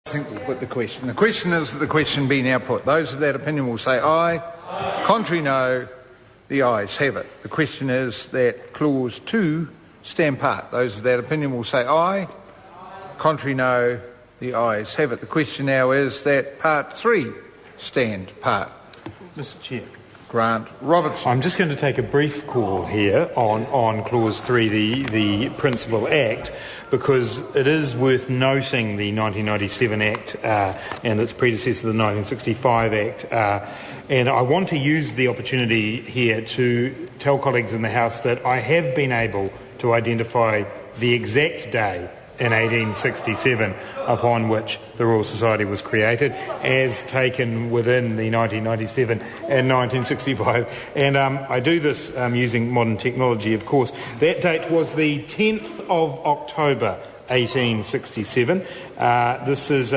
I think we'll put the question. The question is that the question be now put. Those of that opinion will say aye. Aye. Contrary, no. The ayes have it. The question is that clause 2 stand part. Those of that opinion will say aye. Aye. Contrary, no. The ayes have it. The question now is that part 3 stand part. Mr. Chair. Grant Robertson. I'm just going to take a brief call here on Clause 3, the Principal Act, because it is worth noting the 1997 Act and its predecessor, the 1965 Act. And I want to use the opportunity here to tell colleagues in the House that I have been able to identify the exact day in 1867 upon which the Royal Society was created, as taken within the 1997 and 1965. And I do this using modern technology, of course. That date was the 10th of October 1867. This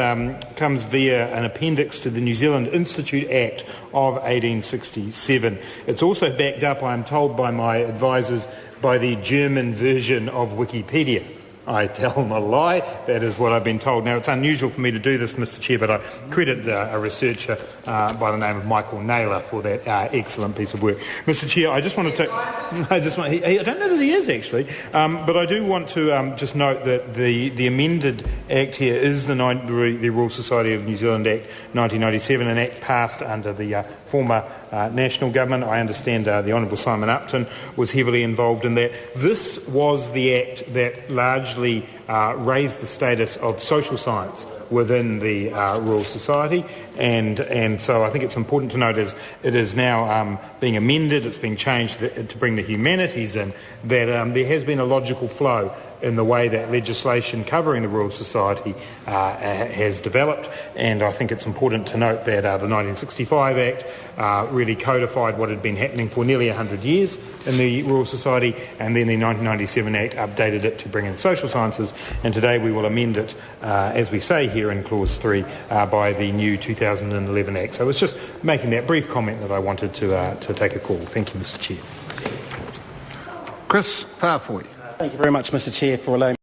comes via an appendix to the New Zealand Institute Act of 1867. It's also backed up, I'm told by my advisors, by the German version of Wikipedia. I tell them a lie. That is what I've been told. Now, it's unusual for me to do this, Mr. Chair, but I credit a researcher by the name of Michael Naylor for that excellent piece of work. Mr. Chair, I just wanted to... I don't know that he is, actually, but I do want to just note that the amended Act here is the Royal Society of New Zealand Act 1997, an act passed under the former national government. I understand the Honourable Simon Upton was heavily involved in that. This was the act that largely raised the status of social science within the Royal Society, and so I think it's important to note as it is now being amended, it's being changed to bring the humanities in, that there has been a logical flow in the way that legislation covering the Royal Society has developed, and I think it's important to note that the 1965 Act really codified what had been happening for nearly 100 years in the Royal Society, and then the 1997 Act updated it to bring in social sciences, and today we will amend it, as we say here in Clause 3, by the new 2011 Act. So it's just making that brief comment that I wanted to take a call. Thank you, Mr. Chair. Chris Farfoy. Thank you very much, Mr. Chair, for allowing